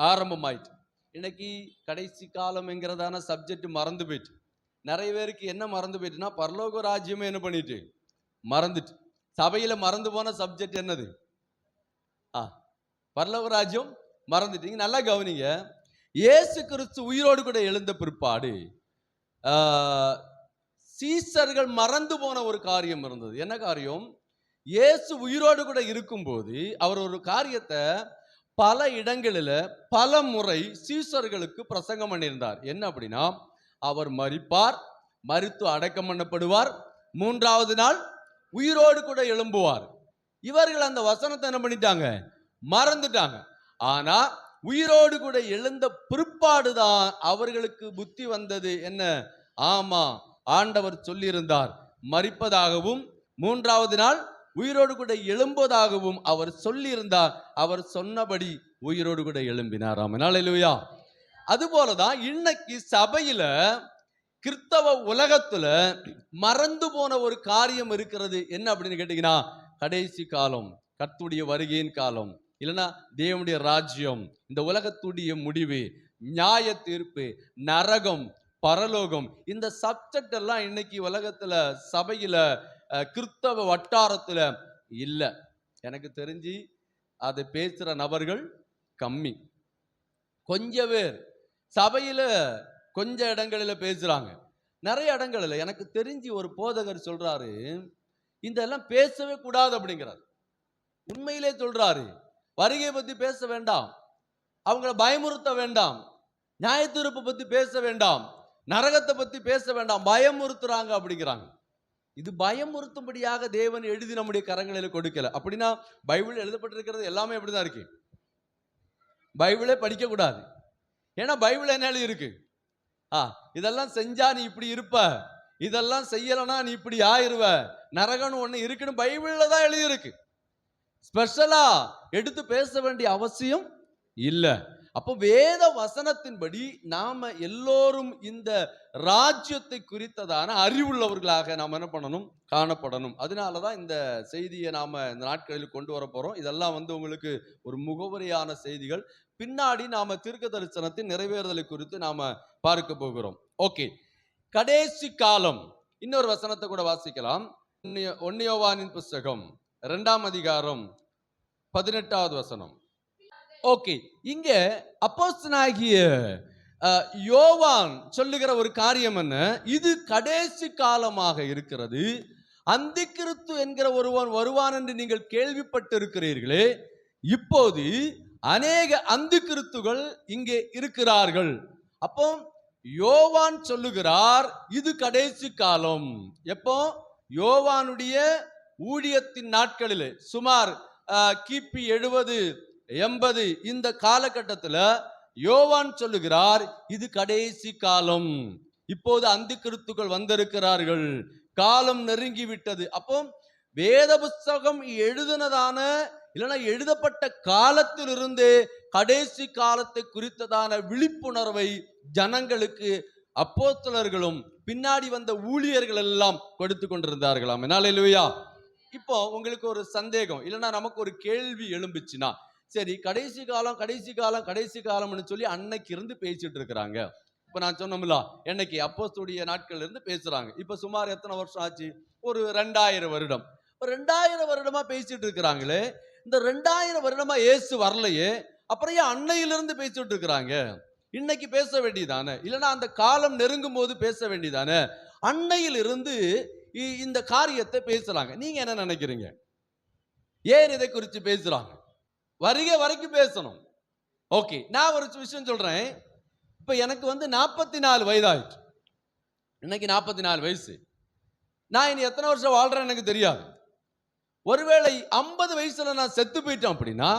ஆரம்பமாயிட்டு. இன்னைக்கு கடைசி காலம்ங்கிறதான சப்ஜெக்ட் மறந்து போயிட்டு. நிறைய பேருக்கு என்ன மறந்து போயிட்டுன்னா, பரலோக ராஜ்யமே என்ன பண்ணிட்டு மறந்துட்டு. சபையில மறந்து போன சப்ஜெக்ட் என்னது? பரலோக ராஜ்யம் மறந்துட்டீங்க. நல்லா கவனிங்க. இயேசு கிறிஸ்து உயிரோடு கூட எழுந்த பிற்பாடு சீசர்கள் மறந்து போன ஒரு காரியம் இருந்தது. என்ன காரியம்? இயேசு உயிரோடு கூட இருக்கும்போது அவர் ஒரு காரியத்தை பல இடங்களில் பல முறை சீசர்களுக்கு பிரசங்கம் பண்ணியிருந்தார். என்ன அப்படின்னா, அவர் மரிப்பார், மரித்து அடக்கம் பண்ணப்படுவார், 3வது நாள் உயிரோடு கூட எழும்புவார். இவர்கள் அந்த வசனத்தை என்ன பண்ணிட்டாங்க? மறந்துட்டாங்க. ஆனா உயிரோடு கூட எழுந்த பிற்பாடுதான் அவர்களுக்கு புத்தி வந்தது. என்ன? ஆமா, ஆண்டவர் சொல்லியிருந்தார், மரிப்பதாகவும் 3வது நாள் உயிரோடு கூட எழும்புவதாகவும் அவர் சொல்லியிருந்தார். அவர் சொன்னபடி உயிரோடு கூட எழும்பினார். ஆமென், அல்லேலூயா. அதுபோலதான் இன்னைக்கு சபையில, கிறிஸ்தவ உலகத்துல மறந்து போன ஒரு காரியம் இருக்கிறது. என்ன அப்படின்னு கேட்டீங்கன்னா, கடைசி காலம், கர்த்தருடைய வருகையின் காலம், இல்லைன்னா தேவனுடைய ராஜ்யம், இந்த உலகத்துடைய முடிவு, நியாய தீர்ப்பு, நரகம், பரலோகம், இந்த சப்ஜெக்ட் எல்லாம் இன்னைக்கு உலகத்துல சபையில கிறிஸ்தவ வட்டாரத்துல இல்ல. எனக்கு தெரிஞ்சு அதை பேசுற நபர்கள் கம்மி. கொஞ்ச பேர் சபையில கொஞ்ச இடங்களில் பேசுறாங்க, நிறைய இடங்களில். எனக்கு தெரிஞ்சு ஒரு போதகர் சொல்றாரு, இதெல்லாம் பேசவே கூடாது அப்படிங்கிறார். உண்மையிலே சொல்றாரு, வருகையை பத்தி பேச வேண்டாம், அவங்களை பயமுறுத்த வேண்டாம், நியாய தீர்ப்பு பத்தி பேச வேண்டாம், நரகத்தை பத்தி பேச வேண்டாம், பயமுறுத்துறாங்க அப்படிங்கிறாங்க. இது பயமுறுத்தும்படியாக தேவன் எழுதி நம்முடைய கரங்களில் கொடுக்கல. அப்படின்னா பைபிள் எழுதப்பட்டிருக்கிறது எல்லாமே எப்படிதான் இருக்கு? பைபிளே படிக்க கூடாது. ஏன்னா பைபிள் என்ன எழுதி இருக்கு? இதெல்லாம் செஞ்சா நீ இப்படி இருப்ப, இதெல்லாம் செய்யலனா நீ இப்படி ஆயிருவ, நரகம்னு ஒண்ணு இருக்குன்னு பைபிள்ல தான் எழுதி இருக்கு. ஸ்பெஷலா எடுத்து பேச வேண்டிய அவசியம் இல்ல. அப்போ வேத வசனத்தின்படி நாம எல்லோரும் இந்த ராஜ்யத்தை குறித்ததான அறிவுள்ளவர்களாக நாம் என்ன பண்ணணும்? காணப்படணும். அதனாலதான் இந்த செய்தியை நாம இந்த நாட்களில் கொண்டு வர போறோம். இதெல்லாம் உங்களுக்கு ஒரு முகவரியான செய்திகள். பின்னாடி நாம தீர்க்க தரிசனத்தின் நிறைவேறுதலை குறித்து நாம பார்க்க போகிறோம். ஓகே, கடைசி காலம். இன்னொரு வசனத்தை கூட வாசிக்கலாம். 1 யோவானின் புஸ்தகம் 2ஆம் அதிகாரம் 18வது வசனம். ஓகே, இங்க அப்போஸ்தலனாகிய யோவான் சொல்லுகிற ஒரு காரியம் என்ன? இது கடைசி காலமாக இருக்கிறது. அந்திக்கிறிஸ்து என்கிற ஒருவன் வருவான் என்று நீங்கள் கேள்விப்பட்டு இருக்கிறீர்களே, இப்போது அநேக அந்திக்கிறிஸ்துகள் இங்கே இருக்கிறார்கள். அப்போ யோவான் சொல்லுகிறார், இது கடைசி காலம். எப்போ? யோவானுடைய ஊழியத்தின் நாட்களில், சுமார் கிபி 70-80 இந்த காலகட்டத்தில் யோவான் சொல்லுகிறார், இது கடைசி காலம், இப்போது அந்திக்கிறிஸ்துகள் வந்திருக்கிறார்கள், காலம் நெருங்கி விட்டது. அப்போ வேத புஸ்தகம் எழுதினதான இல்லைன்னா எழுதப்பட்ட காலத்திலிருந்து கடைசி காலத்தை குறித்ததான விழிப்புணர்வை ஜனங்களுக்கு அப்போஸ்தலர்களும் பின்னாடி வந்த ஊழியர்கள் எல்லாம் கொடுத்து கொண்டிருந்தார்களாம். அல்லேலூயா. இப்போ உங்களுக்கு ஒரு சந்தேகம் இல்லைன்னா நமக்கு ஒரு கேள்வி எழும்புச்சுன்னா, சரி, கடைசி காலம் கடைசி காலம் கடைசி காலம்னு சொல்லி அன்னைக்கு இருந்து பேசிட்டு இருக்கிறாங்க. இப்ப நான் சொன்னோம்ல, என்னைக்கு? அப்போஸ்தலருடைய நாட்கள்ல இருந்து பேசுறாங்க. இப்ப சுமார் எத்தனை வருஷம் ஆச்சு? ஒரு 2000 வருடம். 2000 வருடமா பேசிட்டு இருக்கிறாங்களே, இந்த 2000 வருடமா இயேசு வரலையே, அப்புறம் ஏன் அன்னையிலிருந்து பேசிட்டு இருக்கிறாங்க? இன்னைக்கு பேச வேண்டியதானே? இல்லைன்னா அந்த காலம் நெருங்கும் போது பேச வேண்டியதானே? அன்னையிலிருந்து இந்த காரியத்தை பேசுறாங்க. நீங்க என்ன நினைக்கிறீங்க? ஏன் இதை குறித்து பேசுறாங்க? வருகை வரைக்கும் பேசணும். ஓகே, நான் ஒரு விஷயம் சொல்றேன். இப்ப எனக்கு 44 வயதாயிடுச்சு. இன்னைக்கு 44 வயசு. நான் இனி எத்தனை வருஷம் வாழ்றேன்னு எனக்கு தெரியாது. ஒருவேளை 50 வயசுல நான் செத்து போயிட்டேன் அப்படின்னா,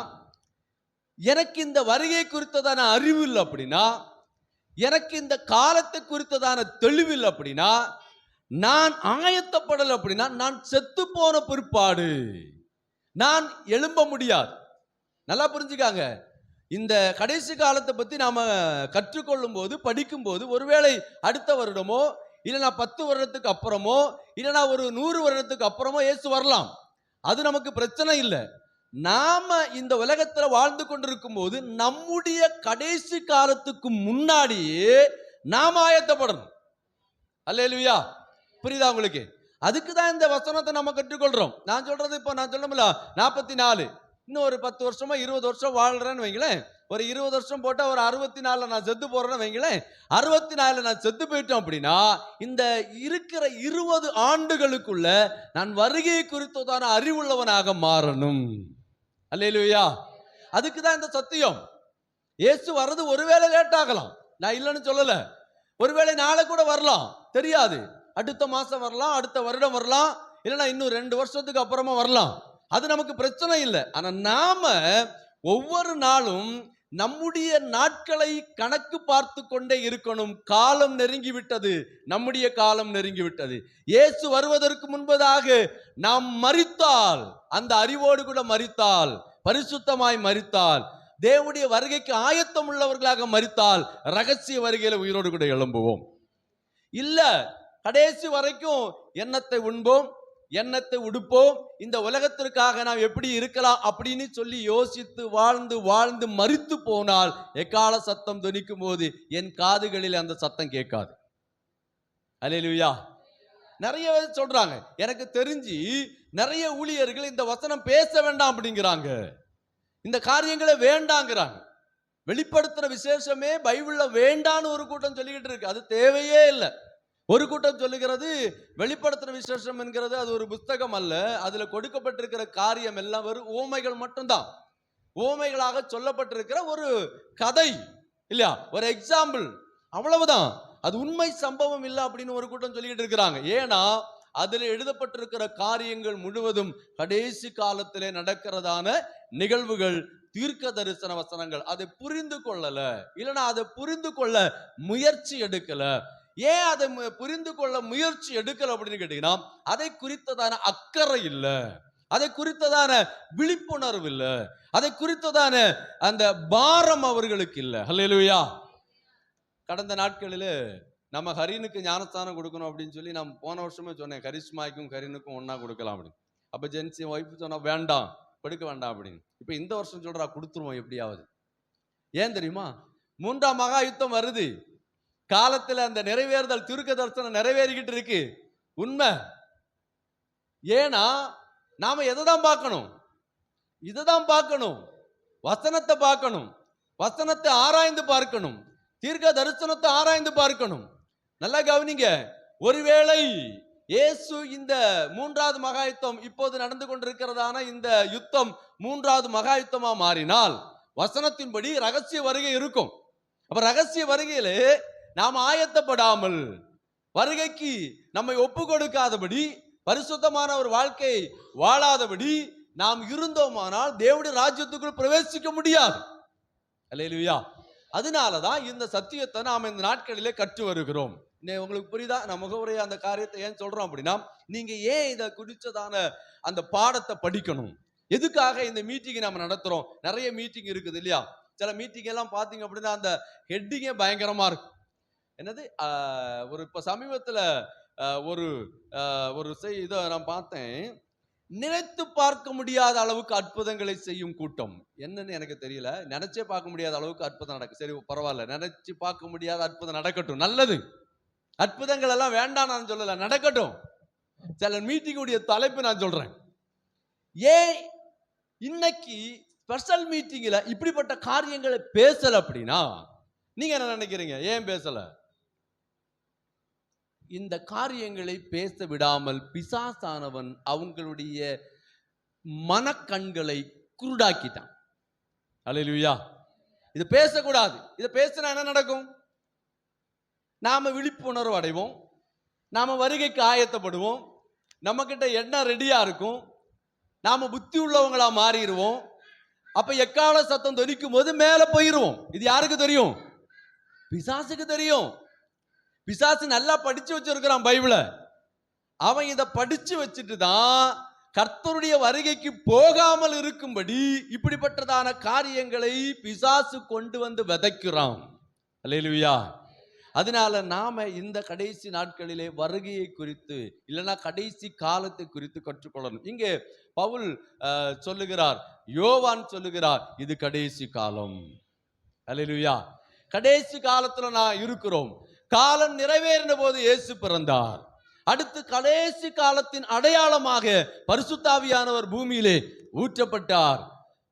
எனக்கு இந்த வருகை குறித்ததான அறிவு இல்லை அப்படின்னா, எனக்கு இந்த காலத்தை குறித்ததான தெளிவு இல்லை அப்படின்னா, நான் ஆயத்தப்படலை அப்படின்னா, நான் செத்து போன பிற்பாடு நான் எழும்ப முடியாது. நல்லா புரிஞ்சுக்காங்க. இந்த கடைசி காலத்தை பத்தி நாம கற்றுக்கொள்ளும் போது, படிக்கும் போது, ஒருவேளை அடுத்த வருடமோ இல்லைனா 10 வருடத்துக்கு அப்புறமோ இல்லைனா ஒரு 100 வருடத்துக்கு அப்புறமோ இயேசு வரலாம். அது நமக்கு பிரச்சனை இல்லை. நாம இந்த உலகத்துல வாழ்ந்து கொண்டிருக்கும் போது நம்முடைய கடைசி காலத்துக்கு முன்னாடியே நாம ஆயத்தப்படணும். அல்லேலூயா. புரியுதா உங்களுக்கு? அதுக்கு தான் இந்த வசனத்தை நம்ம கற்றுக்கொள்றோம். நான் சொல்றது இப்போ நான் சொல்லணும்ல 44 இன்னும் ஒரு 10 வருஷமா 20 வருஷம் வாழ்றேன்னு வைங்களேன். ஒரு 20 வருஷம் போட்டா ஒரு 64 நான் செத்து போறேன்னு வைங்களேன். 64 நான் செத்து போயிட்டோம் அப்படின்னா இந்த இருக்கிற 20 ஆண்டுகளுக்குள்ள நான் வருகை குறித்ததான அறிவுள்ளவனாக மாறணும். அல்லேலூயா. அதுக்கு தான் இந்த சத்தியம். இயேசு வர்றது ஒருவேளை லேட் ஆகலாம், நான் இல்லைன்னு சொல்லல. ஒருவேளை நாளை கூட வரலாம், தெரியாது. அடுத்த மாசம் வரலாம், அடுத்த வருடம் வரலாம், இல்லைன்னா இன்னும் 2 வருஷத்துக்கு அப்புறமா வரலாம். அது நமக்கு பிரச்சனை இல்லை. ஆனா நாம ஒவ்வொரு நாளும் நம்முடைய நாட்களை கணக்கு பார்த்து கொண்டே இருக்கணும். காலம் நெருங்கி விட்டது, நம்முடைய காலம் நெருங்கி விட்டது. இயேசு வருவதற்கு முன்பதாக நாம் மரித்தால், அந்த அறிவோடு கூட மரித்தால், பரிசுத்தமாய் மரித்தால், தேவனுடைய வருகைக்கு ஆயத்தம் உள்ளவர்களாக மரித்தால் ரகசிய வருகையில உயிரோடு கூட எழும்புவோம். இல்ல கடைசி வரைக்கும் எண்ணத்தை உண்போம், எண்ணத்தை உடுப்போம், இந்த உலகத்திற்காக நாம் எப்படி இருக்கலாம் அப்படின்னு சொல்லி யோசித்து வாழ்ந்து வாழ்ந்து மரித்து போனால் எக்கால சத்தம் துணிக்கும் போது என் காதுகளில் அந்த சத்தம் கேட்காது. அல்லேலூயா. நிறைய பேர் சொல்றாங்க, எனக்கு தெரிஞ்சு நிறைய ஊழியர்கள் இந்த வசனம் பேச வேண்டாம் அப்படிங்கிறாங்க, இந்த காரியங்களை வேண்டாங்கிறாங்க. வெளிப்படுத்துற விசேஷமே பைபிள்ல வேண்டான்னு ஒரு கூட்டம் சொல்லிக்கிட்டு இருக்கு. அது தேவையே இல்லை. ஒரு கூட்டம் சொல்லுகிறது வெளிப்படுத்துற விசேஷம் என்கிறது அது ஒரு புஸ்தகம் அல்ல, அதுல கொடுக்கப்பட்டிருக்கிற காரியம் எல்லாம் வெறும் ஓமைகள் மட்டும்தான், ஓமைகளாக சொல்லப்பட்டிருக்கிற ஒரு கதை இல்லையா, ஒரு எக்ஸாம்பிள், அவ்வளவுதான். அது உண்மை சம்பவம் இல்லை அப்படின்னு ஒரு கூட்டம் சொல்லிக்கிட்டு இருக்கிறாங்க. ஏன்னா அதுல எழுதப்பட்டிருக்கிற காரியங்கள் முழுவதும் கடைசி காலத்திலே நடக்கிறதான நிகழ்வுகள், தீர்க்க தரிசன வசனங்கள். அதை புரிந்து கொள்ளல, இல்லைன்னா அதை புரிந்து கொள்ள முயற்சி எடுக்கல. ஏன் அதை புரிந்து கொள்ள முயற்சி எடுக்கல அப்படின்னு கேட்டீங்கன்னா அதை குறித்ததான அக்கறை இல்லை, அதை குறித்ததான விழிப்புணர்வு இல்லை, அதை குறித்ததான அந்த பாரம் அவர்களுக்கு இல்லை. அல்லேலூயா. கடந்த நாட்களில் நம்ம ஹரினுக்கு ஞானஸ்தானம் கொடுக்கணும் அப்படின்னு சொல்லி நான் போன வருஷமே சொன்னேன், கரிஷ்மாய்க்கும் கரீனுக்கும் ஒன்னா கொடுக்கலாம் அப்படின்னு. அப்ப ஜென்சி ஒய்ஃப் சொன்னா வேண்டாம், கொடுக்க வேண்டாம் அப்படின்னு. இப்ப இந்த வருஷம் சொல்றா கொடுத்துருவோம் எப்படியாவது. ஏன் தெரியுமா? 3ஆம் மகா யுத்தம் வருது. காலத்துல அந்த நிறைவேறுதல் தீர்க்க தரிசனம் நிறைவேறிக்கிட்டு இருக்கு. உண்மை. ஏன்னா நாம எதைதான் பார்க்கணும்? இதுதான் பார்க்கணும். வசனத்தை பார்க்கணும், வசனத்தை ஆராய்ந்து பார்க்கணும், தீர்க்க தரிசனத்தை ஆராய்ந்து பார்க்கணும். நல்லா கவனிங்க. ஒருவேளை இயேசு இந்த 3வது மகா யுத்தம், இப்போது நடந்து கொண்டிருக்கிறதான இந்த யுத்தம் 3வது மகா யுத்தமா மாறினால் வசனத்தின்படி ரகசிய வருகை இருக்கும். அப்ப ரகசிய வருகையிலே நாம் ஆயத்தப்படாமல், வருகைக்கு நம்மை ஒப்பு கொடுக்காதபடி, பரிசுத்தமான ஒரு வாழ்க்கை வாழாதபடி நாம் இருந்தோமானால் தேவனுடைய ராஜ்யத்துக்குள் பிரவேசிக்க முடியாது. அல்லேலூயா. அதனாலதான் இந்த சத்தியத்தை நாம் இந்த நாட்களிலே கற்று வருகிறோம். உங்களுக்கு புரியுதா? நான் முகவுரையா அந்த காரியத்தை ஏன் சொல்றோம் அப்படின்னா, நீங்க ஏன் இதை குறிச்சதான அந்த பாடத்தை படிக்கணும், எதுக்காக இந்த மீட்டிங் நம்ம நடத்துறோம். நிறைய மீட்டிங் இருக்குது இல்லையா? சில மீட்டிங் எல்லாம் பாத்தீங்க அப்படின்னா அந்த ஹெட்டிங்கே பயங்கரமா இருக்கும். என்னது ஒரு இப்ப சமீபத்துல ஒரு இதை நான் பார்த்தேன், நினைத்து பார்க்க முடியாத அளவுக்கு அற்புதங்களை செய்யும் கூட்டம். என்னன்னு எனக்கு தெரியல, நினைச்சே பார்க்க முடியாத அளவுக்கு அற்புதம் நடக்கும். சரி பரவாயில்ல, நினைச்சு பார்க்க முடியாத அற்புதம் நடக்கட்டும், நல்லது. அற்புதங்கள் எல்லாம் வேண்டாம் நான் சொல்லல, நடக்கட்டும். சில மீட்டிங்குடைய தலைப்பு நான் சொல்றேன். ஏன் இன்னைக்கு ஸ்பெஷல் மீட்டிங்ல இப்படிப்பட்ட காரியங்களை பேசல அப்படின்னா நீங்க என்ன நினைக்கிறீங்க? ஏன் பேசல? இந்த காரியங்களை பேச விடாமல் பிசாசானவன் அவங்களுடைய மனக்கண்களை குருடாக்கிட்டான். அல்லேலூயா. இது பேசக்கூடாது. இதை பேசினா என்ன நடக்கும்? நாம விழிப்புணர்வு அடைவோம், நாம வருகைக்கு ஆயத்தப்படுவோம், நம்ம கிட்ட எண்ணம் ரெடியா இருக்கும், நாம புத்தி உள்ளவங்களா மாறிடுவோம். அப்ப எக்கால சத்தம் தொனிக்கும் போது மேல போயிருவோம். இது யாருக்கு தெரியும்? பிசாசுக்கு தெரியும். பிசாசு நல்லா படிச்சு வச்சிருக்கிறான் பைபிள. அவன் இதை படிச்சு வச்சுட்டு தான் கர்த்தருடைய வருகைக்கு போகாமல் இருக்கும்படி இப்படிப்பட்டதான காரியங்களை பிசாசு கொண்டு வந்து விதைக்கிறான். அல்லேலூயா. அதனால நாம இந்த கடைசி நாட்களிலே வருகையை குறித்து இல்லைன்னா கடைசி காலத்தை குறித்து கற்றுக்கொள்ளணும். இங்கே பவுல் சொல்லுகிறார், யோவான் சொல்லுகிறார், இது கடைசி காலம். அல்லேலூயா. கடைசி காலத்துல நான் இருக்கிறோம். காலம் நிறைவேறின போது இயேசு பிறந்தார். அடுத்து கடைசி காலத்தின் அடையாளமாக பரிசுத்த ஆவியானவர் பூமியிலே ஊற்றப்பட்டார்.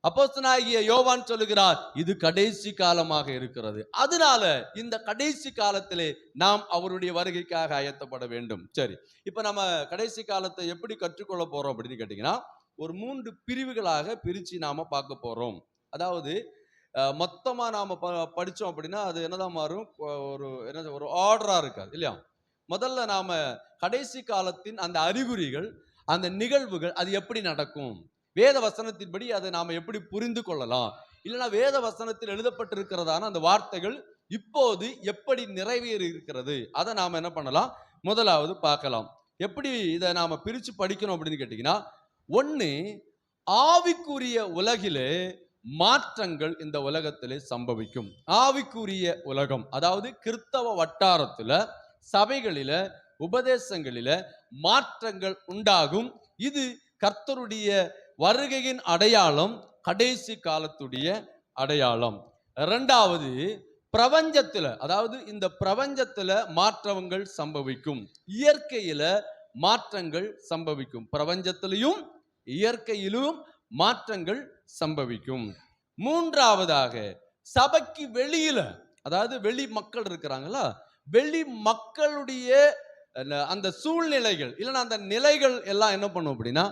அப்போஸ்தலனாகிய யோவான் சொல்லுகிறார், இது கடைசி காலமாக இருக்கிறது. அதனால இந்த கடைசி காலத்திலே நாம் அவருடைய வருகைக்காக ஆயத்தப்பட வேண்டும். சரி, இப்ப நம்ம கடைசி காலத்தை எப்படி கற்றுக்கொள்ள போறோம் அப்படின்னு கேட்டீங்கன்னா, ஒரு 3 பிரிவுகளாக பிரிச்சு நாம பார்க்க போறோம். அதாவது மொத்தமா நாம படிச்சோம் அப்படின்னா அது என்னதான் மாறும், ஒரு ஆர்டரா இருக்காது இல்லையா. முதல்ல நாம கடைசி காலத்தின் அந்த அறிகுறிகள், அந்த நிகழ்வுகள், அது எப்படி நடக்கும், வேத வசனத்தின்படி அதை நாம எப்படி புரிந்து கொள்ளலாம், இல்லைன்னா வேத வசனத்தில் எழுதப்பட்டிருக்கிறதான அந்த வார்த்தைகள் இப்போது எப்படி நிறைவேறி இருக்கிறது, அதை நாம என்ன பண்ணலாம், முதலாவது பார்க்கலாம். எப்படி இதை நாம பிரிச்சு படிக்கணும் அப்படின்னு கேட்டீங்கன்னா, ஒண்ணு, ஆவிக்குரிய உலகிலே மாற்றங்கள் இந்த உலகத்திலே சம்பவிக்கும். ஆவிக்குரிய உலகம், அதாவது கிறிஸ்தவ வட்டாரத்துல, சபைகளில, உபதேசங்களில மாற்றங்கள் உண்டாகும். இது கர்த்தருடைய வருகையின் அடையாளம், கடைசி காலத்துடைய அடையாளம். இரண்டாவது, பிரபஞ்சத்துல, அதாவது இந்த பிரபஞ்சத்துல மாற்றங்கள் சம்பவிக்கும். இயற்கையில மாற்றங்கள் சம்பவிக்கும். பிரபஞ்சத்திலையும் இயற்கையிலும் மாற்றங்கள் சம்பவிக்கும். மூன்றாவதாக, சபைக்கு வெளியில, அதாவது வெளி மக்கள் இருக்கிறாங்களா, வெளி மக்களுடைய அந்த சூழ்நிலைகள் இல்லைன்னா அந்த நிலைகள் எல்லாம் என்ன பண்ணும் அப்படின்னா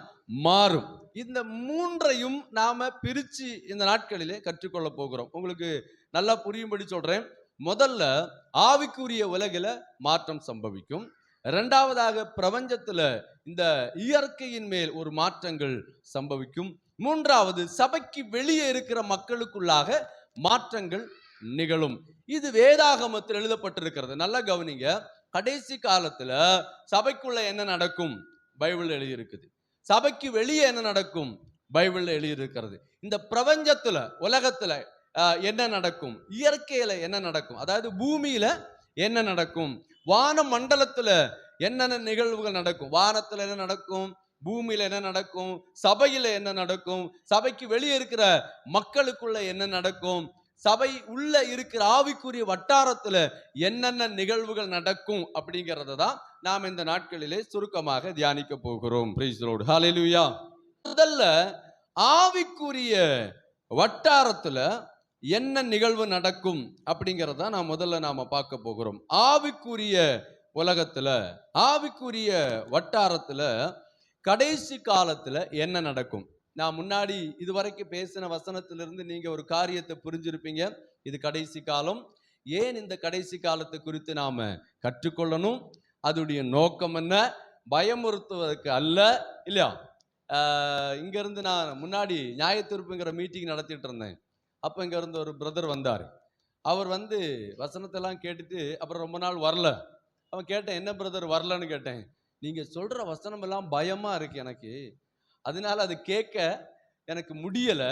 மாறும். இந்த மூன்றையும் நாம பிரிச்சு இந்த நாட்களிலே கற்றுக்கொள்ள போகிறோம். உங்களுக்கு நல்லா புரியும்படி சொல்றேன். முதல்ல ஆவிக்குரிய உலகில மாற்றம் சம்பவிக்கும். இரண்டாவதாக பிரபஞ்சத்துல இந்த இயற்கையின் மேல் ஒரு மாற்றங்கள் சம்பவிக்கும். மூன்றாவது, சபைக்கு வெளியே இருக்கிற மக்களுக்குள்ளாக மாற்றங்கள் நிகழும். இது வேதாகமத்தில் எழுதப்பட்டிருக்கிறது. நல்லா கவனிங்க. கடைசி காலத்துல சபைக்குள்ள என்ன நடக்கும், பைபிள் எழுதி இருக்குது. சபைக்கு வெளியே என்ன நடக்கும், பைபிள் எழுதி இருக்கிறது. இந்த பிரபஞ்சத்துல, உலகத்துல என்ன நடக்கும், இயற்கையில என்ன நடக்கும், அதாவது பூமியில என்ன நடக்கும், வான மண்டலத்துல என்னென்ன நிகழ்வுகள் நடக்கும், வானத்துல என்ன நடக்கும், பூமியில என்ன நடக்கும், சபையில என்ன நடக்கும், சபைக்கு வெளியே இருக்கிற மக்களுக்குள்ள என்ன நடக்கும், சபை உள்ள இருக்கிற ஆவிக்குரிய வட்டாரத்துல என்னென்ன நிகழ்வுகள் நடக்கும் அப்படிங்கறத தான் நாம் இந்த நாட்களிலே சுருக்கமாக தியானிக்க போகிறோம். Praise the lord. ஹல்லேலூயா. முதல்ல ஆவிக்குரிய வட்டாரத்துல என்ன நிகழ்வு நடக்கும் அப்படிங்கறத நான் முதல்ல நாம பார்க்க போகிறோம். ஆவிக்குரிய உலகத்துல, ஆவிக்குரிய வட்டாரத்துல கடைசி காலத்துல என்ன நடக்கும். நான் முன்னாடி இதுவரைக்கும் பேசின வசனத்திலிருந்து நீங்க ஒரு காரியத்தை புரிஞ்சிருப்பீங்க. இது கடைசி காலம். ஏன் இந்த கடைசி காலத்தை குறித்து நாம கற்றுக்கொள்ளணும், அதோடைய நோக்கம் என்ன, பயமுறுத்துவதற்கு அல்ல இல்லையா. இங்க இருந்து நான் முன்னாடி நியாயத்தீர்ப்புங்கிற மீட்டிங் நடத்திட்டு இருந்தேன். அப்ப இங்க இருந்து ஒரு பிரதர் வந்தார். அவர் வந்து வசனத்தெல்லாம் கேட்டுட்டு அப்புறம் ரொம்ப நாள் வரல. அவன் கேட்டேன், என்ன பிரதர் வரலன்னு கேட்டேன். நீங்க சொல்ற வசனம் எல்லாம் பயமா இருக்கு எனக்கு, அதனால அது கேட்க எனக்கு முடியல.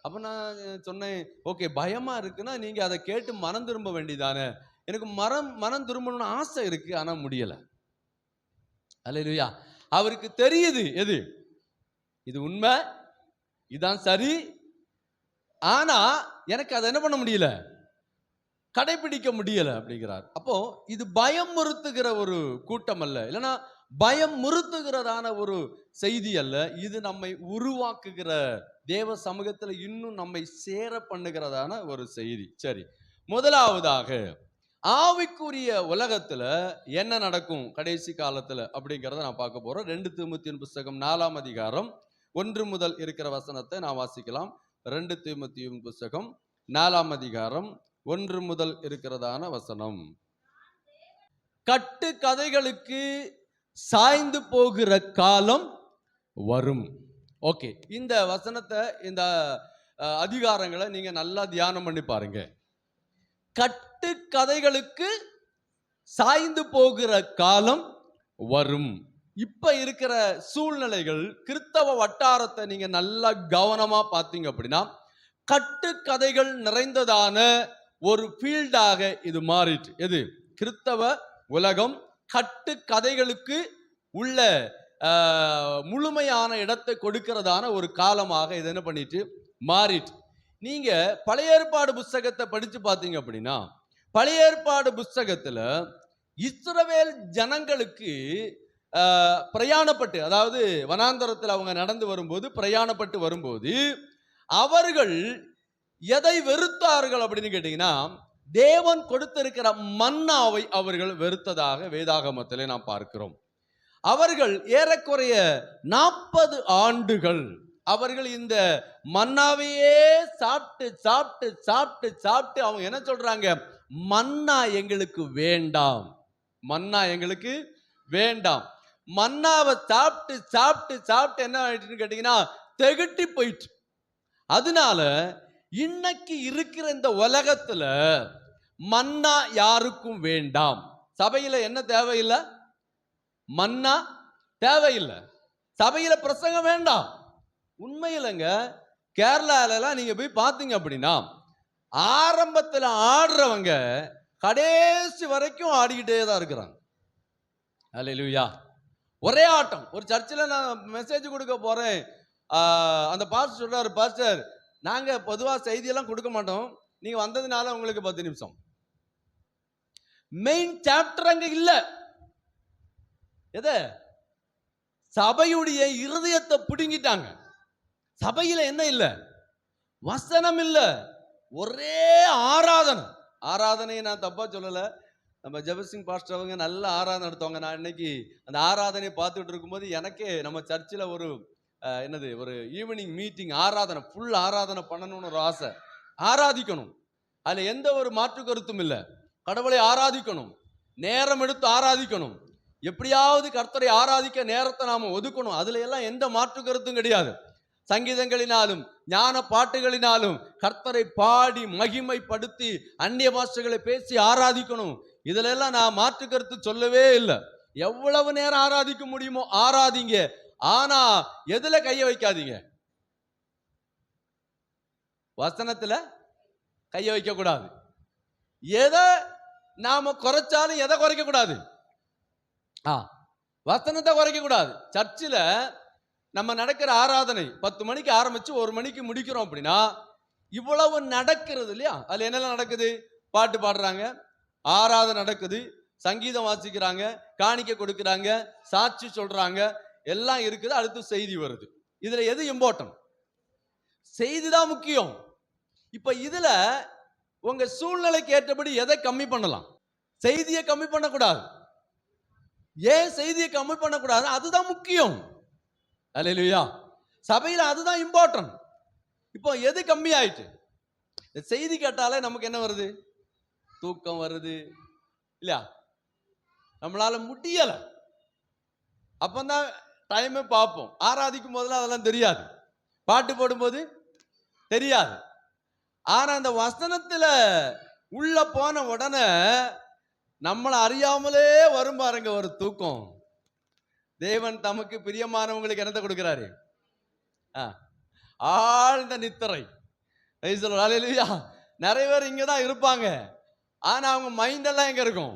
அப்ப நான் சொன்னேன், ஓகே, பயமா இருக்குன்னா நீங்க அதை கேட்டு மனம் திரும்ப வேண்டியதானே. எனக்கு மனம் திரும்பணும்னு ஆசை இருக்கு, ஆனா முடியல. அல்லேலூயா. அவருக்கு தெரியுது எது இது உண்மை, இதான் சரி, ஆனா எனக்கு அதை என்ன பண்ண முடியல, கடைபிடிக்க முடியல அப்படிங்கிறார். அப்போ இது பயம் முறுத்துகிற ஒரு கூட்டம் அல்ல, இல்லைன்னா பயம் முறுத்துகிறதான ஒரு செய்தி அல்ல. இது நம்மை உருவாக்குகிற, தேவ சமூகத்துல இன்னும் நம்மை சேர பண்ணுகிறதான ஒரு செய்தி. சரி, முதலாவதாக ஆவிக்குரிய உலகத்துல என்ன நடக்கும் கடைசி காலத்துல அப்படிங்கிறத நான் பார்க்க போறோம். 2 தீமோத்தேயு புத்தகம் 4ஆம் அதிகாரம் 1 முதல் இருக்கிற வசனத்தை நான் வாசிக்கலாம். 2 தீமோத்தேயு புத்தகம் 4ஆம் அதிகாரம் 1 முதல் இருக்கிறதான வசனம். கட்டு கதைகளுக்கு சாய்ந்து போகிற காலம் வரும். ஓகே, இந்த வசனத்தை, இந்த அதிகாரங்களை நீங்க நல்லா தியானம் பண்ணி பாருங்க. கட்டு கதைகளுக்கு சாய்ந்து போகிற காலம் வரும். இப்ப இருக்கிற சூழ்நிலைகள், கிறிஸ்தவ வட்டாரத்தை நீங்க நல்லா கவனமா பார்த்தீங்க அப்படின்னா கட்டு கதைகள் நிறைந்ததான ஒரு ஃபீல்டாக இது மாறிட்டு. எது? கிறிஸ்தவ உலகம் கட்டு கதைகளுக்கு உள்ள முழுமையான இடத்தை கொடுக்கிறதான ஒரு காலமாக இது என்ன பண்ணிட்டு மாறிட்டு. நீங்க பழைய ஏற்பாடு புஸ்தகத்தை படிச்சு பார்த்தீங்க அப்படின்னா, பழைய ஏற்பாடு புஸ்தகத்துல இஸ்ரவேல் ஜனங்களுக்கு பிரயாணப்பட்டு, அதாவது வனாந்தரத்தில் அவங்க நடந்து வரும்போது, பிரயாணப்பட்டு வரும்போது அவர்கள் எதை வெறுத்தார்கள் அப்படின்னு கேட்டீங்கன்னா, தேவன் கொடுத்திருக்கிற மன்னாவை அவர்கள் வெறுத்ததாக வேதாகமத்திலே நாம் பார்க்கிறோம். அவர்கள் ஏறக்குறைய 40 ஆண்டுகள் அவர்கள் இந்த மன்னாவையே சாப்பிட்டு சாப்பிட்டு சாப்பிட்டு சாப்பிட்டு அவங்க என்ன சொல்றாங்க, மன்னா எங்களுக்கு வேண்டாம், மன்னா எங்களுக்கு வேண்டாம். மன்னாவை சாப்பிட்டு சாப்பிட்டு சாப்பிட்டு என்ன ஆயிடுச்சுன்னு கேட்டீங்கன்னா திகட்டி போயிட்டு. அதனால இன்னைக்கு இருக்கிற இந்த உலகத்துல மன்னா யாருக்கும் வேண்டாம். சபையில என்ன தேவையில்லை, மன்னா தேவையில்லை. சபையில பிரசங்கம் வேண்டாம். உண்மையிலங்க கேரளாலலாம் நீங்க போய் பார்த்தீங்க அப்படின்னா, ஆரம்பத்தில் ஆடுறவங்க கடைசி வரைக்கும் ஆடிக்கிட்டே தான் இருக்கிறாங்க. அல்லேலூயா. ஒரே ஆட்டம். ஒரு சர்ச்சில் நான் மெசேஜ் கொடுக்க போறேன், அந்த பாஸ்டர் சொல்றாரு, பாஸ்டர் நாங்க பொதுவா செய்தியெல்லாம் கொடுக்க மாட்டோம், நீங்க வந்ததுனால உங்களுக்கு 10 நிமிஷம். மெயின் சாப்டர் அங்க இல்ல. எது? சபையுடைய இருதயத்தை பிடுங்கிட்டாங்க. சபையில என்ன இல்ல, வசனம் இல்ல, ஒரே ஆராதனை. ஆராதனையை நான் தப்பா சொல்லல, நம்ம ஜெபசிங் பாஸ்டர் அவங்க நல்ல ஆராதனை நடத்துவாங்க. நான் இன்னைக்கு அந்த ஆராதனையை பார்த்துட்டு இருக்கும்போது எனக்கே நம்ம சர்ச்சில் ஒரு என்னது ஒரு ஈவினிங் மீட்டிங் ஆராதனை, ஃபுல் ஆராதனை பண்ணணும்னு ஒரு ஆசை. ஆராதிக்கணும், அதில் எந்த ஒரு மாற்று கருத்தும் இல்லை. கடவுளை ஆராதிக்கணும், நேரம் எடுத்து ஆராதிக்கணும், எப்படியாவது கர்த்தரை ஆராதிக்க நேரத்தை நாம ஒதுக்கணும். அதுல எல்லாம் எந்த மாற்று கருத்தும் கிடையாது. சங்கீதங்களினாலும் ஞான பாட்டுகளினாலும் கர்த்தரை பாடி மகிமைப்படுத்தி அந்நிய பாஷைகளை பேசி ஆராதிக்கணும். இதுல எல்லாம் நான் மாற்று கருத்து சொல்லவே இல்லை. எவ்வளவு நேரம் ஆராதிக்க முடியுமோ ஆராதிங்க, ஆனா எதுல கைய வைக்காதீங்க, வசனத்துல கைய வைக்க கூடாது. எதை நாம குறைச்சாலும் எதை குறைக்க கூடாது, வசனத்தை குறைக்க கூடாது. சர்ச்சில் நம்ம நடக்கிற ஆராதனை 10 மணிக்கு ஆரம்பிச்சு 1 மணிக்கு முடிக்கிறோம் அப்படின்னா இவ்வளவு நடக்கிறது இல்லையா? அதுல என்னெல்லாம் நடக்குது? பாட்டு பாடுறாங்க, ஆராதனை நடக்குது, சங்கீதம் வாசிக்கிறாங்க, காணிக்கை கொடுக்கிறாங்க, சாட்சி சொல்றாங்க, எல்லாம் இருக்குது. அடுத்து செய்தி வருது. இதுல எது இம்பார்ட்டன்ட்? செய்தி தான் முக்கியம். இப்ப இதுல உங்க சூழ்நிலைக்கு ஏற்றபடி எதை கம்மி பண்ணலாம்? செய்தியை கம்மி பண்ணக்கூடாது. ஏன் செய்தியை கம்மி பண்ணக்கூடாது? அதுதான் முக்கியம். அல்லேலூயா. சபையில அதுதான் இம்பார்ட்டன்ட். இப்போ எது கம்மி ஆயிட்டு? செய்தி கேட்டாலே நமக்கு என்ன வருது? தூக்கம் வருது இல்லையா? நம்மளால முடியல. அப்பந்தான் டைமே பார்ப்போம். ஆராதிக்கும் போதெல்லாம் அதெல்லாம் தெரியாது, பாட்டு போடும்போது தெரியாது. ஆனா அந்த வசனத்துல உள்ள போன உடனே நம்மளை அறியாமலே வரும் பாருங்க ஒரு தூக்கம். தேவன் தமக்கு பிரியமானவங்களுக்கு என்னத்தை கொடுக்கிறாரு? ஆழ்ந்த நித்திரை. நிறைய பேர் இங்கதான் இருப்பாங்க, ஆனா அவங்க மைண்ட் எல்லாம் எங்க இருக்கும்?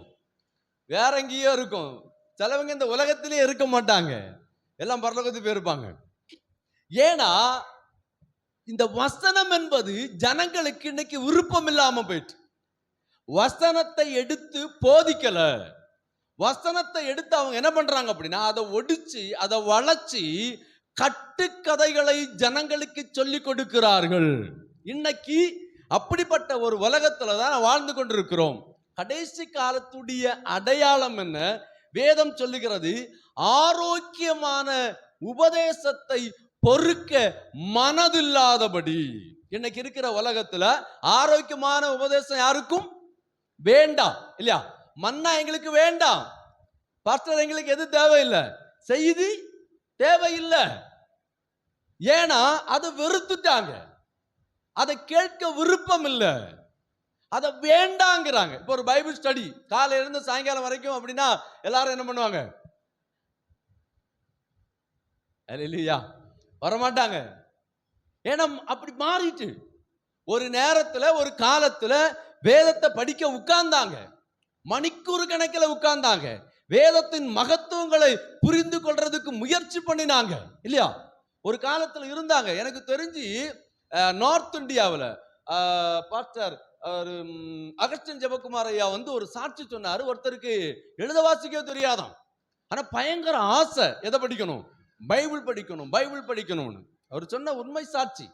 வேற எங்கேயோ இருக்கும். சிலவங்க இந்த உலகத்திலேயே இருக்க மாட்டாங்க, எல்லாம் பரலோகத்துக்கு போயிருப்பாங்க. ஏன்னா இந்த வசனம் என்பது ஜனங்களுக்கு இன்னைக்கு விருப்பம் இல்லாம போயிட்டு. வசனத்தை எடுத்து போதிக்கல. வசனத்தை எடுத்து அவங்க என்ன பண்றாங்க அப்படின்னா அதை ஒடிச்சு அதை வளைச்சு கட்டுக்கதைகளை ஜனங்களுக்கு சொல்லி கொடுக்கிறார்கள். இன்னைக்கு அப்படிப்பட்ட ஒரு உலகத்துல தான் வாழ்ந்து கொண்டிருக்கிறோம். கடைசி காலத்துடைய அடையாளம் என்ன? வேதம் சொல்லுகிறது, ஆரோக்கியமான உபதேசத்தை பொறுக்க மனதில்லாதபடி. இன்னைக்கு இருக்கிற உலகத்துல ஆரோக்கியமான உபதேசம் யாருக்கும் வேண்டாம் இல்லையா? மன்னா எங்களுக்கு வேண்டாம், பாஸ்டர் எங்களுக்கு எது தேவையில்லை, செய்தி தேவையில்லை. ஏன்னா அதை வெறுத்துட்டாங்க, அதை கேட்க விருப்பம் இல்லை, அதை வேண்டாங்கிறாங்க. இப்போ ஒரு பைபிள் ஸ்டடி காலையில இருந்து சாயங்காலம் வரைக்கும் அப்படின்னா எல்லாரும் என்ன பண்ணுவாங்க? அல்லேலூயா, வரமாட்டாங்க. ஏன்னா அப்படி மாறிட்டு. ஒரு நேரத்துல ஒரு காலத்துல வேதத்தை படிக்க உட்கார்ந்தாங்க, மணிக்கூறு கணக்கில் உட்கார்ந்தாங்க, வேதத்தின் மகத்துவங்களை புரிந்து கொள்றதுக்கு முயற்சி பண்ணினாங்க இல்லையா? ஒரு காலத்துல இருந்தாங்க. எனக்கு தெரிஞ்சு நார்த் இந்தியாவில் பாஸ்டர் அகஸ்டின் ஜெபக்குமார் ஐயா வந்து ஒரு சாட்சி சொன்னாரு. ஒருத்தருக்கு எழுத வாசிக்க தெரியாதான், ஆனா பயங்கர ஆசை, எதை படிக்கணும்? பைபிள் படிக்கணும், பைபிள் படிக்கணும்னு. அவர் சொன்ன உண்மை சாட்சி,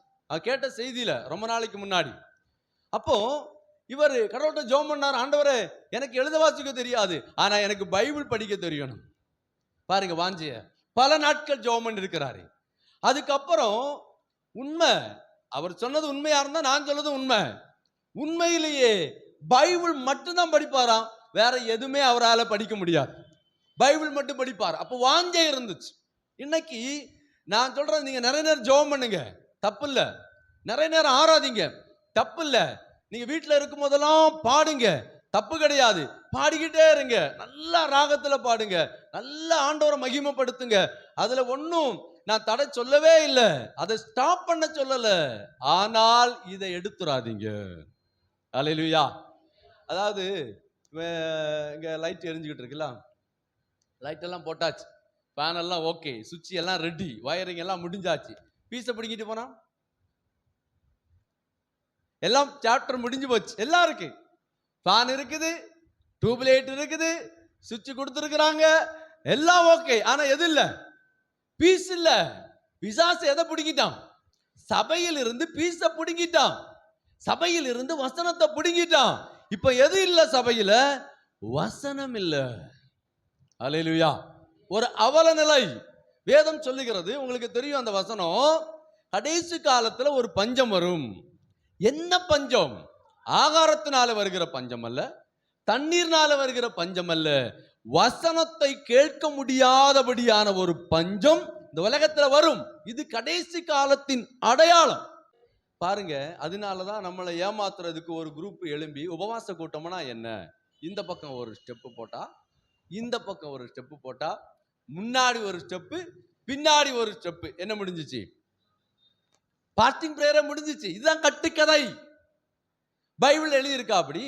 கேட்ட செய்தியில ரொம்ப நாளைக்கு முன்னாடி. அப்போ இவர் கடவுள்கிட்ட ஜெபம் பண்ணார், ஆண்டவரே எனக்கு எழுத வாசிக்க தெரியாது, ஆனா எனக்கு பைபிள் படிக்க தெரியணும். பாருங்க வாஞ்சிய, பல நாட்கள் ஜெபம் பண்ணி இருக்கிறாரு. அதுக்கப்புறம் உண்மை, அவர் சொன்னது உண்மையா இருந்தா நான் சொல்றது உண்மை, உண்மையிலேயே பைபிள் மட்டும்தான் படிப்பாராம், வேற எதுவுமே அவரால் படிக்க முடியாது, பைபிள் மட்டும் படிப்பார். அப்போ வாஞ்சை இருந்துச்சு. இன்னைக்கு நான் சொல்றேன், நீங்க நிறைய நேரம் ஜெபம் பண்ணுங்க, தப்பு இல்ல. நிறைய நேரம் ஆராதிங்க, தப்பு இல்ல. நீங்க வீட்டில் இருக்கும் போதெல்லாம் பாடுங்க, தப்பு கிடையாது. பாடிக்கிட்டே இருங்க, நல்லா ராகத்துல பாடுங்க, நல்ல ஆண்டவரை மகிமைப்படுத்துங்க. அதுல ஒன்னும் நான் தடை சொல்லவே இல்லை, அதை ஸ்டாப் பண்ண சொல்லல. ஆனால் இதை எடுத்துறாதீங்க. அல்லேலூயா. அதாவது இங்க லைட் எரிஞ்சுக்கிட்டு இருக்குல்ல, லைட் எல்லாம் போட்டாச்சு, ஃபேன் எல்லாம் ஓகே, சுவிட்ச் எல்லாம் ரெடி, வயரிங் எல்லாம் முடிஞ்சாச்சு. பீஸை பிடிக்கிட்டு போனா எல்லாம் சாப்டர் முடிஞ்சு போச்சு. எல்லாம் இருக்கு, ஃபேன் இருக்குது, டியூப்லைட் இருக்குது, சுவிட்ச் கொடுத்துருக்குறாங்க, எல்லாம் ஓகே. ஆனா எது இல்ல? பீஸ் இல்ல. பிசாசு எதை பிடிக்கிட்டான்? சபையில் இருந்து பீஸ பிடுங்கிட்டான், சபையில் இருந்து வசனத்தை பிடுங்கிட்டான். இப்ப எது இல்ல சபையில? வசனம் இல்ல. அல்லேலூயா. ஒரு அவல நிலை. வேதம் சொல்லுகிறது, உங்களுக்கு தெரியும் அந்த வசனம், கடைசி காலத்துல ஒரு பஞ்சம் வரும். என்ன பஞ்சம்? ஆகாரத்தினால வருகிற பஞ்சம் அல்ல, தண்ணீர்னால வருகிற பஞ்சம் அல்ல, வசனத்தை கேட்க முடியாதபடியான ஒரு பஞ்சம் இந்த உலகத்துல வரும். இது கடைசி காலத்தின் அடையாளம். பாருங்க, அதனாலதான் நம்மளை ஏமாத்துறதுக்கு ஒரு குரூப் எழும்பி உபவாச கூட்டம்னா என்ன, இந்த பக்கம் ஒரு ஸ்டெப்பு போட்டா, இந்த பக்கம் ஒரு ஸ்டெப்பு போட்டா, முன்னாடி ஒரு ஸ்டெப்பு, பின்னாடி ஒரு ஸ்டெப்பு, என்ன முடிஞ்சிச்சு? பாஸ்டிங் பிரேயரே முடிஞ்சிச்சு. இதுதான் கட்டுக்கதை. பைபிள் எழுதியிருக்கா? அப்படி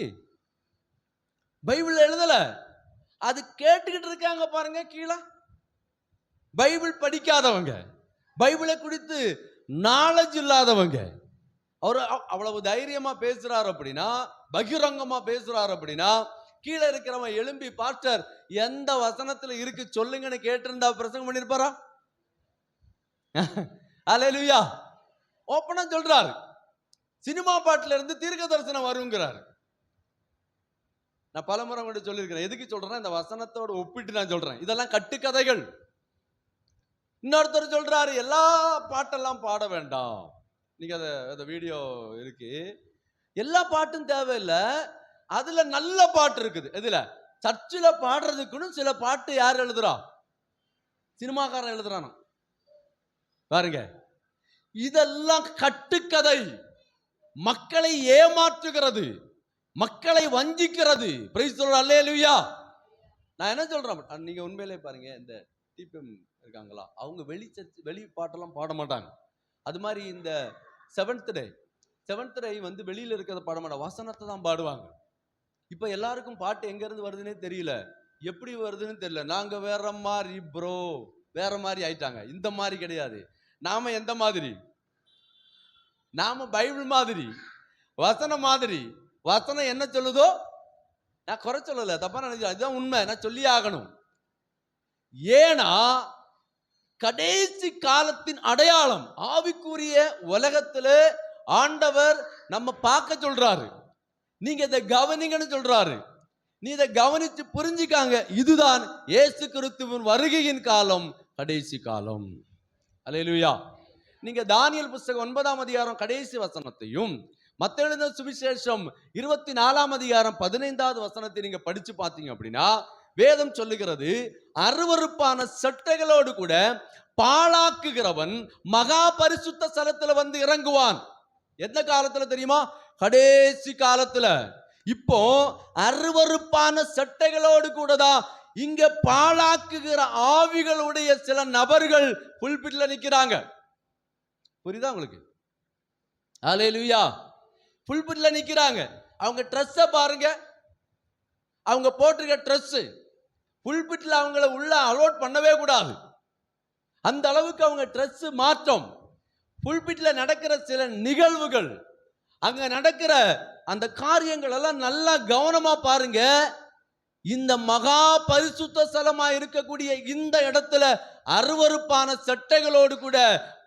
பைபிள் எழுதல, அது கேட்டுக்கிட்டு இருக்காங்க பாருங்க கீழே. பைபிள் படிக்காதவங்க, பைபிளை குறித்து நாலேஜ் இல்லாதவங்க. அவர் அவ்வளவு தைரியமா பேசுறாரு அப்படின்னா, பகிரங்கமா பேசுறாரு அப்படின்னா, கீழே இருக்கிறவன் எழும்பி பாஸ்டர் எந்த வசனத்துல இருக்கு சொல்லுங்கன்னு கேட்டிருந்தா பிரசங்கம் பண்ணிருப்பாரா? அல்லேலூயா. ஓப்பனா சொல்றாரு, சினிமா பாட்டுல இருந்து தீர்க்க தரிசனம் வருங்கிறாரு. நான் பல முறை கூட சொல்லியிருக்கிறேன். எதுக்கு சொல்றேன்? இந்த வசனத்தோட ஒப்பிட்டு நான் சொல்றேன், இதெல்லாம் கட்டுக்கதைகள். இன்னொருத்தர் சொல்றாரு, எல்லா பாட்டெல்லாம் பாட வேண்டாம். நீங்க அந்த வீடியோ இருக்கு, எல்லா பாட்டும் தேவையில்லை, அதுல நல்ல பாட்டு இருக்குது. எதுல? சர்ச்சில் பாடுறதுக்குன்னு சில பாட்டு யார் எழுதுறா? சினிமாக்காரன் எழுதுறானா பாருங்க. இதெல்லாம் கட்டுக்கதை, மக்களை ஏமாற்றுகிறது, மக்களை வஞ்சிக்கிறது. Price the Lord. அல்லேலூயா. நான் என்ன சொல்றேன், நீங்க உண்மையிலே பாருங்க, இந்த டிபிஎம் இருக்காங்களா, அவங்க வெளி பாட்டெல்லாம் பாட மாட்டாங்க. அது மாதிரி இந்த செவன்த் டே வந்து வெளியில இருக்கிறத பாட மாட்டாங்க, வசனத்தை தான் பாடுவாங்க. இப்ப எல்லாருக்கும் பாட்டு எங்க இருந்து வருதுன்னே தெரியல, எப்படி வருதுன்னு தெரியல. நாங்க வேற மாதிரி ப்ரோ, வேற மாதிரி ஆயிட்டாங்க. இந்த மாதிரி கிடையாது. நாம எந்த மாதிரி? நாம பைபிள் மாதிரி, வசனம் மாதிரி. வசனம் என்ன சொல்லுதோ, நான் குறை சொல்லல, தப்பா நினைச்சேன், அதுதான் உண்மை, நான் சொல்லி ஆகணும். ஏன்னா கடைசி காலத்தின் அடையாளம் ஆவிக்குரிய உலகத்துல ஆண்டவர் நம்ம பார்க்க சொல்றாரு. நீங்க இதை கவனிங்கன்னு சொல்றாரு. நீ இதை கவனிச்சு புரிஞ்சுக்காங்க. இதுதான் இயேசு கிறிஸ்துவின் வருகையின் காலம், கடைசி காலம். அல்லேலூயா. நீங்க தானியேல் புத்தகம் 9ஆம் அதிகாரம் கடைசி வசனத்தையும், மத்தேயு எழுதின சுவிசேஷம் 24ஆம் அதிகாரம் 15வது வசனத்தை நீங்க படிச்சு பார்த்தீங்க அப்படின்னா, வேதம் சொல்லுகிறது, அருவருப்பான சட்டைகளோடு கூட பாழாக்குகிறவன் மகா பரிசுத்த ஸ்தலத்துல வந்து இறங்குவான். எந்த காலத்துல தெரியுமா? கடைசி காலத்துல. இப்போ அருவருப்பான சட்டைகளோடு கூட தான் இங்க பாழாக்குகிற ஆவிகளுடைய சில நபர்கள் புல்பிட்ல நிக்கிறாங்க. புரியுதா உங்களுக்கு? அல்லேலூயா. புல்பிட்ல நிக்கிறாங்க. அவங்க ட்ரெஸ்ஸை பாருங்க, அவங்க போட்டிருக்க ட்ரெஸ், புல்பிட்ல அவங்கள உள்ள அலோட் பண்ணவே கூடாது. அந்த அளவுக்கு அவங்க ட்ரெஸ் மாற்றம். புல்பிட்ல நடக்கிற சில நிகழ்வுகள், அங்க நடக்கிற அந்த காரியங்கள் எல்லாம் நல்லா கவனமா பாருங்க. இந்த மகா பரிசுத்த ஸ்தலமா இருக்கக்கூடிய இந்த இடத்துல அருவருப்பான சட்டைகளோடு கூட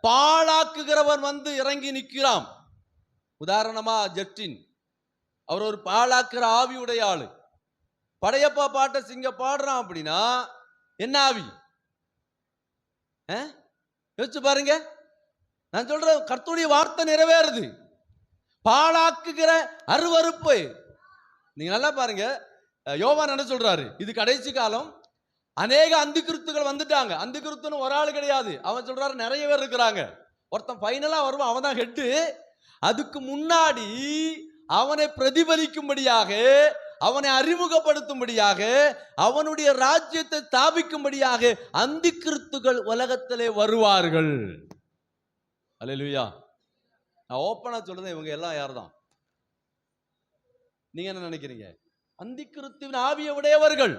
பாழாக்குகிறவன் வந்து இறங்கி நிற்கிறான். உதாரணமா ஜஸ்டின், அவர் ஒரு பாழாக்குற ஆவியுடைய ஆளு. படையப்பா பாட்ட சிங்க பாடுறான் அப்படின்னா என்ன ஆவி? யோசிச்சு பாருங்க. நான் சொல்றேன், கர்த்தருடைய வார்த்தை நிறைவேறுது. பாழாக்குகிற அருவருப்பு. நீங்க நல்லா பாருங்க, யோவான் என்ன சொல்றாரு? இது கடைசி காலம், அநேக அந்திகிறிஸ்துகள் வந்துட்டாங்க. அந்திகிறிஸ்துன்னு ஒரு ஆள் கிடையாது. அவன் சொல்றாரு நிறைய பேர் இருக்கிறாங்க. ஒருத்தன் ஃபைனலா வருவான், அவன் தான் ஹெட்டு. அதுக்கு முன்னாடி அவனை பிரதிபலிக்கும்படியாக, அவனை அறிமுகப்படுத்தும்படியாக, அவனுடைய ராஜ்யத்தை ஸ்தாபிக்கும்படியாக அந்திகிறிஸ்துகள் உலகத்திலே வருவார்கள். அல்லேலூயா. நான் ஓப்பனா சொல்றேன், இவங்க எல்லாம் யார் தான்? நீங்க என்ன நினைக்கிறீங்க? அந்திகிறிஸ்துவின் ஆவியை உடையவர்கள்.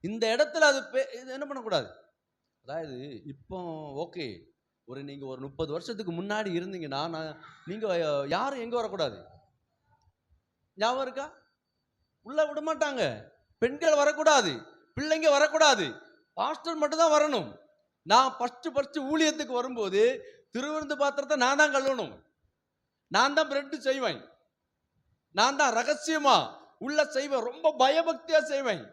இந்த இடத்துல அது என்ன பண்ணக்கூடாது. அதாவது இப்போ ஓகே, நீங்க ஒரு 30 வருஷத்துக்கு முன்னாடி இருந்தீங்கன்னா நீங்க யாரும் எங்க வரக்கூடாது. ஞாபகம் இருக்கா? உள்ள விட மாட்டாங்க. பெண்கள் வரக்கூடாது, பிள்ளைங்க வரக்கூடாது, பாஸ்டர் மட்டும் தான் வரணும். நான் ஃபர்ஸ்ட் ஊழியத்துக்கு வரும்போது திருவிருந்து பாத்திரத்தை நான் தான் கழுவணும், நான் தான் பிரெட் செய்வேன், நான் தான் ரகசியமா உள்ள செய்வேன், ரொம்ப பயபக்தியா செய்வேன்.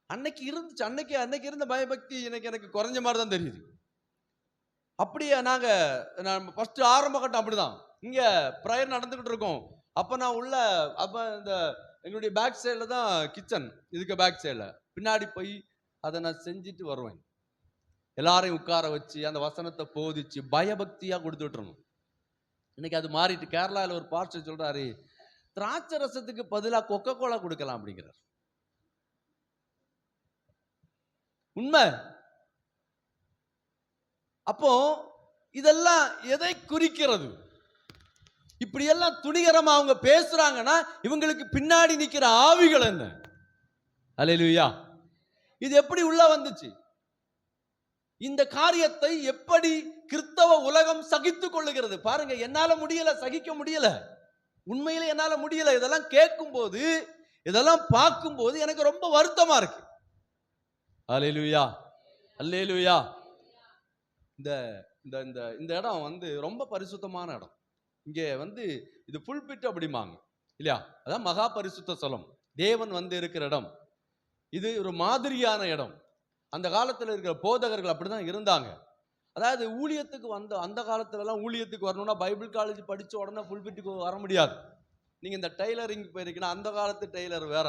அன்னைக்கு இருந்துச்சு, அன்னைக்கு இருந்த பயபக்தி எனக்கு குறைஞ்ச மாதிரி தான் தெரியுது. அப்படியே நான் ஃபர்ஸ்ட் ஆரம்ப கட்டம் அப்படிதான். இங்க ப்ரேயர் நடந்துகிட்டு இருக்கோம். அப்ப நான் உள்ள, அப்ப இந்த எங்களுடைய பேக் சைட்ல தான் கிச்சன், இதுக்கு பேக் சைட்ல பின்னாடி போய் அதை நான் செஞ்சுட்டு வருவேன். எல்லாரையும் உட்கார வச்சு அந்த வசனத்தை போதிச்சு பயபக்தியா கொடுத்து விட்டுறணும். இன்னைக்கு அது மாறிட்டு கேரளாவில் ஒரு பாஸ்டர் சொல்றாரு, திராட்சை ரசத்துக்கு பதிலாக கொக்கோ கோலா கொடுக்கலாம் அப்படிங்கிறார். உண்மை. அப்போ இதெல்லாம் எதை குறிக்கிறது? இப்படி எல்லாம் துணிகரமா அவங்க பேசுறாங்கன்னா இவங்களுக்கு பின்னாடி நிக்கிற ஆவிகள் என்ன? அல்லேலூயா. இது எப்படி உள்ள வந்துச்சு? இந்த காரியத்தை எப்படி கிறிஸ்தவ உலகம் சகித்துக் கொள்ளுகிறது? பாருங்க, என்னால முடியல, சகிக்க முடியல, உண்மையில என்னால முடியல. இதெல்லாம் கேட்கும் போது, இதெல்லாம் பார்க்கும் போது எனக்கு ரொம்ப வருத்தமா இருக்கு. அல்லேலூயா, அல்லேலூயா. இந்த இடம் வந்து ரொம்ப பரிசுத்தமான இடம். இங்கே வந்து இது புல்பிட் அப்படிமாங்க இல்லையா? அதான் மகா பரிசுத்த ஸ்தலம், தேவன் வந்து இருக்கிற இடம். இது ஒரு மாதிரியான இடம். அந்த காலத்தில் இருக்கிற போதகர்கள் அப்படிதான் இருந்தாங்க. அதாவது ஊழியத்துக்கு வந்த அந்த காலத்துல எல்லாம் ஊழியத்துக்கு வரணும்னா பைபிள் காலேஜ் படிச்ச உடனே புல்பிட்டுக்கு வர முடியாது. நீங்க இந்த டெய்லரிங் போயிருக்கீங்கன்னா, அந்த காலத்து டெய்லர் வேற,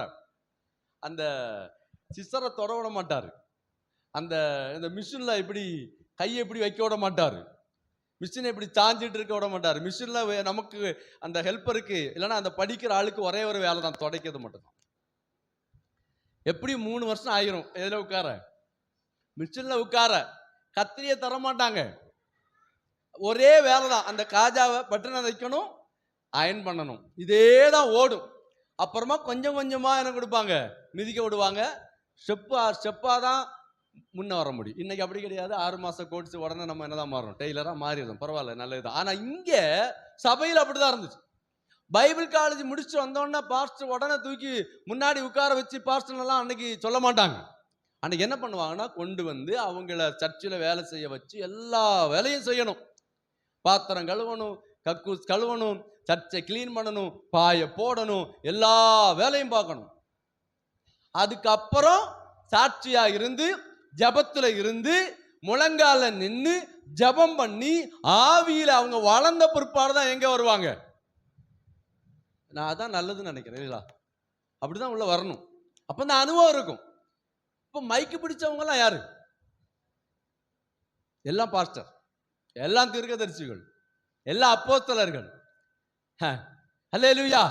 அந்த சிசரை தொட விட மாட்டாரு, அந்த மிஷின்ல இப்படி கையை இப்படி வைக்க விட மாட்டாரு, மிஷினை இப்படி சாஞ்சிட்டு இருக்க விட மாட்டாரு. மிஷின்ல நமக்கு அந்த ஹெல்ப்பருக்கு இல்லைன்னா அந்த படிக்கிற ஆளுக்கு ஒரே ஒரு வேலை தான், துடைக்கிறது மட்டும்தான். எப்படி 3 வருஷம் ஆயிரும் எதுல உட்கார, மிஷின்ல உட்கார. கத்திரியை தர மாட்டாங்க, ஒரே வேலை தான், அந்த காஜாவை பட்டனை வைக்கணும், அயன் பண்ணணும், இதே தான் ஓடும். அப்புறமா கொஞ்சம் கொஞ்சமா என்ன கொடுப்பாங்க, மிதிக்க விடுவாங்க. ஸ்டெப்பா தான் முன்ன வர முடியும். இன்னைக்கு அப்படி கிடையாது. 6 மாசம் கோர்ஸ் உடனே நம்ம என்னதான் மாறணும், டெய்லரா மாறிடும். பரவாயில்ல, நல்லதுதான். ஆனா இங்க சபையில் அப்படிதான் இருந்துச்சு. பைபிள் காலேஜ் முடிச்சு வந்தோன்னா பாஸ்டர் உடனே தூக்கி முன்னாடி உட்கார வச்சு, பாஸ்டர் எல்லாம் அன்னைக்கு சொல்ல மாட்டாங்க. அன்னைக்கு என்ன பண்ணுவாங்கன்னா, கொண்டு வந்து அவங்கள சர்ச்சில் வேலை செய்ய வச்சு எல்லா வேலையும் செய்யணும். பாத்திரம் கழுவணும், கக்கூஸ் கழுவணும், சர்ச்சை கிளீன் பண்ணணும், பாய போடணும், எல்லா வேலையும் பார்க்கணும். அதுக்கப்புறம் சாட்சியா இருந்து, ஜபத்துல இருந்து, முழங்கால நின்று ஜபம் பண்ணி ஆவியில அவங்க வளர்ந்த பிற்பாடுதான் எங்க வருவாங்க. நான் அதான் நல்லதுன்னு நினைக்கிறேன் இல்லையா? அப்படிதான் உள்ள வரணும். அப்ப இந்த அனுபவம் இருக்கும். இப்ப மைக்கு பிடிச்சவங்க எல்லாம் யாரு? எல்லாம் பாஸ்டர், எல்லாம் தீர்க்கதரிசிகள், எல்லாம் அப்போஸ்தலர்கள். அல்லேலூயா.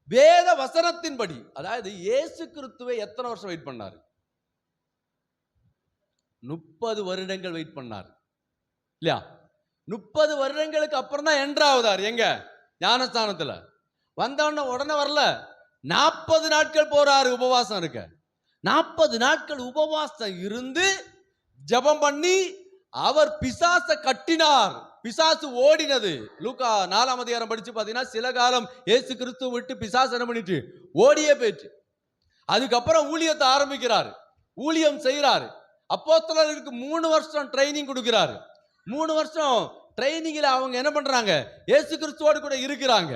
வேத வசனத்தின்படி, அதாவது இயேசு கிறிஸ்துவை எத்தனை வருஷம் வெயிட் பண்ணாரு? 30 வருடங்கள் வெயிட் பண்ணார் இல்லையா? 30 வருடங்களுக்கு அப்புறம் தான் என்ட்ரு ஆகுதார். எங்க? ஞானஸ்தானத்துல. வந்தவன உடனே வரல, 40 நாட்கள் போறாரு உபவாசம் இருக்க. 40 நாட்கள் உபவாசம் இருந்து ஜெபம் பண்ணி அவர் பிசாச கட்டினார். பிசாசு ஓடினது. லூக்கா 4ஆம் அதிகாரம் படிச்சு பாத்தீங்கன்னா, சில காலம் இயேசு கிறிஸ்துவ விட்டு பிசாசு என்ன பண்ணிட்டு ஓடியே போயிட்டு. அதுக்கப்புறம் ஊழியத்தை ஆரம்பிக்கிறாரு, ஊழியம் செய்யறாரு. அப்போஸ்தலருக்கு 3 வருஷம் ட்ரைனிங் கொடுக்கிறாரு. 3 வருஷம் ட்ரைனிங்ல அவங்க என்ன பண்றாங்க, இயேசு கிறிஸ்துவோடு கூட இருக்கிறாங்க,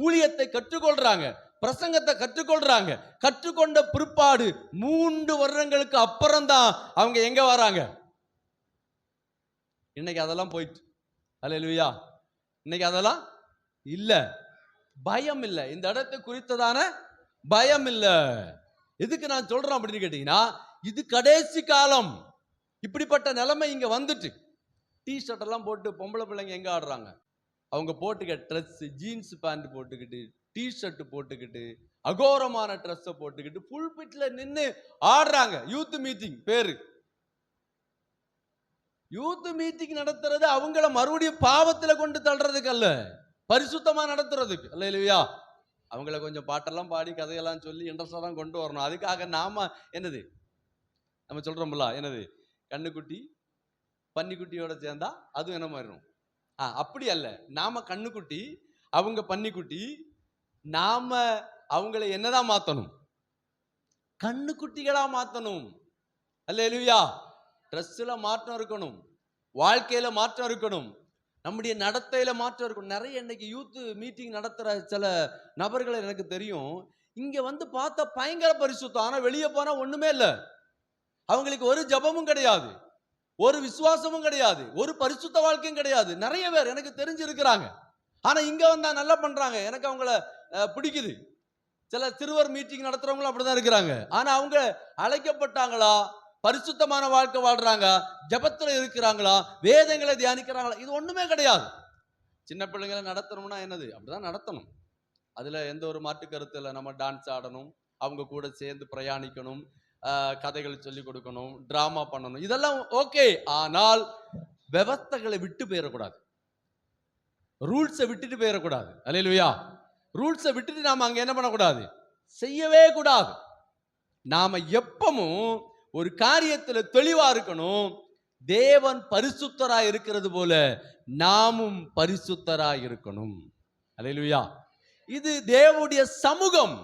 ஊழியத்தை கற்றுக்கொள்றாங்க, பிரசங்கத்தை கற்றுக்கொள்றாங்க. கற்றுக்கொண்ட பிற்பாடு 3 வருடங்களுக்கு அப்புறம் தான் அவங்க எங்க வராங்க. இன்னைக்கு அதெல்லாம் போயிட்டு, அல்லேலூயா. இன்னைக்கு அதெல்லாம் இல்ல. பயம் இல்ல, இந்த இடத்தை குறித்ததான பயம் இல்ல. எதுக்கு நான் சொல்றேன் அப்படின்னு கேட்டீங்கன்னா, இது கடைசி காலம். இப்படிப்பட்ட நிலைமை இங்க வந்துட்டு. டி ஷர்ட் எல்லாம் போட்டு பொம்பளை பிள்ளைங்க எங்க ஆடுறாங்க, அவங்க போட்டுக்க ட்ரெஸ், ஜீன்ஸ் பேண்ட் போட்டுக்கிட்டு, டி ஷர்ட் போட்டுக்கிட்டு, அகோரமான ட்ரெஸ் போட்டுக்கிட்டு புல்பிட்ல நின்று ஆடுறாங்க. யூத் மீட்டிங் பேரு. யூத் மீட்டிங் நடத்துறது அவங்கள மறுபடியும் பாவத்துல கொண்டு தள்ளுறதுக்கு அல்ல, பரிசுத்தமா நடத்துறதுக்கு. அல்லேலூயா. அவங்கள கொஞ்சம் பாட்டெல்லாம் பாடி கதையெல்லாம் சொல்லி இன்ட்ரெஸ்டா தான் கொண்டு வரணும். அதுக்காக நாம என்னது நம்ம சொல்றோம்ல, என்னது கண்ணுக்குட்டி பன்னிக்குட்டியோட சேர்ந்தா அதுவும் என்ன மாறிடும். அப்படி அல்ல. நாம கண்ணுக்குட்டி, அவங்க பன்னிக்குட்டி. நாம அவங்களை என்னதான் மாத்தணும், கண்ணுக்குட்டிகளா மாத்தணும். அல்லேலூயா. ட்ரெஸ்ல மாற்றம் இருக்கணும், வாழ்க்கையில மாற்றம் இருக்கணும், நம்முடைய நடத்தையில மாற்றம் இருக்கணும். நிறைய இன்னைக்கு யூத் மீட்டிங் நடத்துற சில நபர்களை எனக்கு தெரியும். இங்க வந்து பார்த்தா பயங்கர பரிசுத்தம், ஆனா வெளியே போனா ஒண்ணுமே இல்லை. அவங்களுக்கு ஒரு ஜபமும் கிடையாது, ஒரு விசுவாசமும் கிடையாது, ஒரு பரிசுத்த வாழ்க்கையும் கிடையாது. நிறைய பேர் எனக்கு தெரிஞ்சிருக்கிறாங்க. ஆனா இங்க வந்தா நல்லா பண்றாங்க, எனக்கு அவங்கள பிடிக்குது. சில சிறுவர் மீட்டிங் நடத்துறவங்களும் அப்படிதான் இருக்கிறாங்க. ஆனா அவங்க அழைக்கப்பட்டாங்களா, பரிசுத்தமான வாழ்க்கை வாழ்றாங்க, ஜபத்துல இருக்கிறாங்களா, வேதங்களை தியானிக்கிறாங்களா, இது ஒண்ணுமே கிடையாது. சின்ன பிள்ளைங்களை நடத்தணும்னா என்னது, அப்படிதான் நடத்தணும். அதுல எந்த ஒரு மாற்று கருத்து இல்லை. நம்ம டான்ஸ் ஆடணும், அவங்க கூட சேர்ந்து பிரயாணிக்கணும், கதைகள் சொல்லி கொடுக்கணும், டிராமா பண்ணணும், இதெல்லாம் ஓகே. ஆனால் விவஸ்தைகளை விட்டு போயிடக்கூடாது, ரூல்ஸை விட்டுட்டு போயிடக்கூடாது. அல்லேலூயா. ரூல்ஸை விட்டுட்டு நாம அங்க என்ன பண்ணக்கூடாது, செய்யவே கூடாது. நாம எப்பவும் ஒரு காரியத்துல தெளிவா இருக்கணும். தேவன் பரிசுத்தராய் இருக்கிறது போல நாமும் பரிசுத்தராய் இருக்கணும். அல்லேலூயா. இது தேவனுடைய சமூகம்.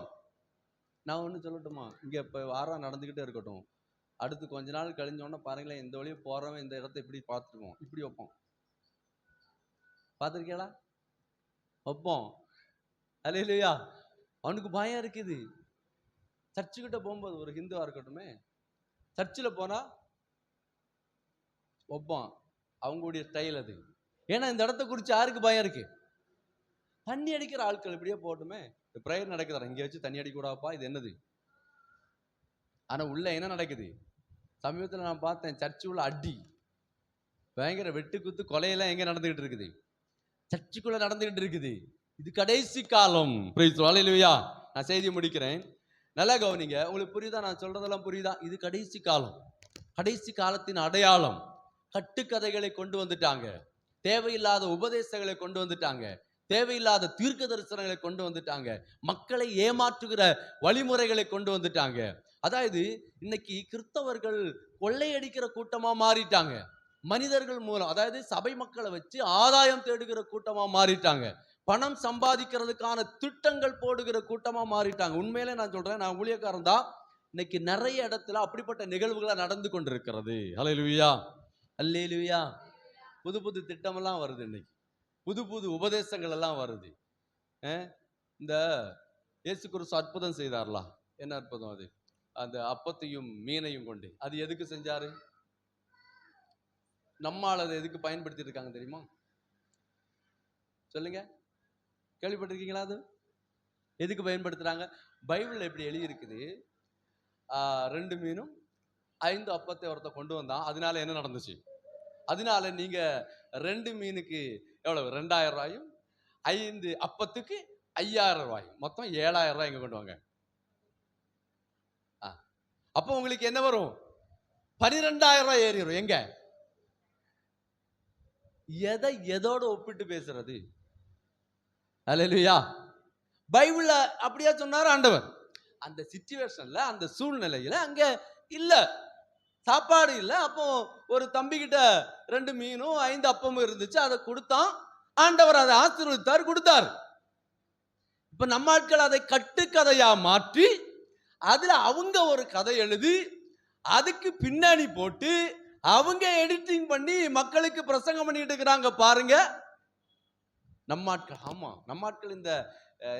நான் ஒண்ணு சொல்லட்டுமா, இங்க இப்ப வாரம் நடந்துகிட்டே இருக்கட்டும், அடுத்து கொஞ்ச நாள் கழிஞ்சோன்னா பாருங்களேன், இந்த வழியும் போறவன் இந்த இடத்தை இப்படி பார்த்துருவோம், இப்படி வைப்போம். பார்த்துருக்கீங்களா? வைப்போம். அல்லேலூயா. அவனுக்கு பயம் இருக்குது. சர்ச்சுக்கிட்ட போகும்போது ஒரு ஹிந்துவா இருக்கட்டுமே, சர்ச்சில் போனா வைப்பான், அவங்களுடைய ஸ்டைல் அது. ஏன்னா இந்த இடத்த குறித்து யாருக்கு பயம் இருக்கு? தண்ணி அடிக்கிற ஆட்கள் இப்படியே போட்டுமே, பிரேயர் நடக்குதா, இங்க வச்சு தண்ணி அடிக்க கூடாப்பா, இது என்னது? ஆனா உள்ள என்ன நடக்குது? சமீபத்தில் நான் பார்த்தேன், சர்ச்சு உள்ள அடி, பயங்கர வெட்டு குத்து கொலையெல்லாம் எங்க நடந்துகிட்டு இருக்குது? சர்ச்சுக்குள்ள நடந்துகிட்டு இருக்குது. இது கடைசி காலம். அல்லேலூயா. நான் செய்தி முடிக்கிறேன், நல்லா கவனிங்க. உங்களுக்கு புரியுதா? நான் சொல்றதெல்லாம் புரியுதா? இது கடைசி காலம், கடைசி காலத்தின் அடையாளம். கட்டுக்கதைகளை கொண்டு வந்துட்டாங்க, தேவையில்லாத உபதேசங்களை கொண்டு வந்துட்டாங்க, தேவையில்லாத தீர்க்க தரிசனங்களை கொண்டு வந்துட்டாங்க, மக்களை ஏமாற்றுகிற வழிமுறைகளை கொண்டு வந்துட்டாங்க. அதாவது இன்னைக்கு கிறிஸ்தவர்கள் கொள்ளையடிக்கிற கூட்டமா மாறிட்டாங்க. மனிதர்கள் மூலம், அதாவது சபை மக்களை வச்சு ஆதாயம் தேடுகிற கூட்டமா மாறிட்டாங்க. பணம் சம்பாதிக்கிறதுக்கான திட்டங்கள் போடுகிற கூட்டமா மாறிட்டாங்க. உண்மையிலே நான் சொல்றேன், நான் ஊழியக்காரன் தான். இன்னைக்கு நிறைய இடத்துல அப்படிப்பட்ட நிகழ்வுகளா நடந்து கொண்டிருக்கிறது. அல்லேலூயா. அல்லேலூயா. புது புது திட்டமெல்லாம் வருது, இன்னைக்கு புது புது உபதேசங்கள் எல்லாம் வருது. இந்த இயேசு கிறிஸ்து அற்புதம் செய்தார்ல, என்ன அற்புதம் அது? அந்த அப்பத்தையும் மீனையும் கொண்டு, அது எதுக்கு செஞ்சாரு? நம்மால் அதை எதுக்கு பயன்படுத்திட்டு இருக்காங்க தெரியுமா? சொல்லுங்க, கேள்விப்பட்டிருக்கீங்களா? அது எதுக்கு பயன்படுத்துறாங்க? பைபிள்ல எப்படி எழுதி இருக்குது, 2 மீனும் 5 அப்பத்தை ஒருத்த கொண்டு வந்தான், அதனால என்ன நடந்துச்சு? அதனால நீங்க 2 மீனுக்கு எவ்வளவு? 2000 ரூபாயும், 5 அப்பத்துக்கு 5000 ரூபாயும், மொத்தம் 7000 ரூபாய் இங்க கொண்டு வாங்க. அப்போ உங்களுக்கு என்ன வரும்? 12000 ரூபாய் ஏறிடும். எங்க? எதை எதோட ஒப்பிட்டு பேசுறது? அல்லேலூயா. பைபிள்ல அப்படியா சொன்னார் ஆண்டவர்? அந்த சிச்சுவேஷன்ல, அந்த சூழ்நிலையில அங்க இல்ல, சாப்பாடு இல்ல. அப்போ ஒரு தம்பி கிட்ட 2 மீனும் 5 அப்பமும் இருந்துச்சு. அதை கொடுத்தான். ஆண்டவர் அதை ஆசீர்வதித்தார், கொடுத்தார். இப்ப நம்ம ஆட்கள் அதை கட்டுக்கதையா மாற்றி அதுல அவங்க ஒரு கதை எழுதி அதுக்கு பின்னணி போட்டு அவங்க எடிட்டிங் பண்ணி மக்களுக்கு பிரசங்கம் பண்ணிட்டு இருக்கிறாங்க பாருங்க. நம்ம ஆட்கள், ஆமா நம்ம ஆட்கள் இந்த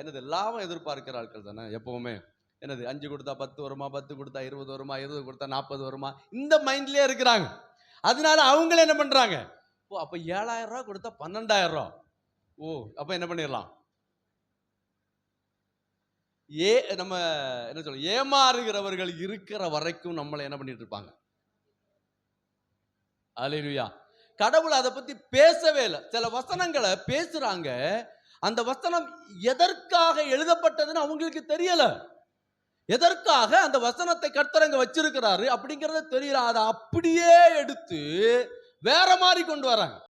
என்னது லாபம் எதிர்பார்க்கிற ஆட்கள் தானே எப்பவுமே. என்னது 5 கொடுத்தா 10 வருமா, 10 கொடுத்தா 20 வருமா, 20 கொடுத்தா 40 வருமா, இந்த மைண்ட்லயே இருக்கிறாங்க. அதனால அவங்கள என்ன பண்றாங்க, ஓ அப்ப 7,000 ரூபாய் கொடுத்தா 12,000 ரூபாய், ஓ அப்ப என்ன பண்ணிடலாம், நம்ம என்ன சொல்ல, ஏமாறுகிறவர்கள் இருக்கிற வரைக்கும் நம்மளை என்ன பண்ணிட்டு இருப்பாங்க. அல்லேலூயா. கடவுள் அதை பத்தி பேசவே இல்லை. சில வசனங்களை பேசுறாங்க, அந்த வசனம் எதற்காக எழுதப்பட்டதுன்னு அவங்களுக்கு தெரியல. எதற்காக அந்த வசனத்தை கர்த்தர் அங்க வச்சிருக்கிறாரு அப்படிங்கறது தெரியல. அதை அப்படியே எடுத்து வேற மாதிரி கொண்டு வராங்க.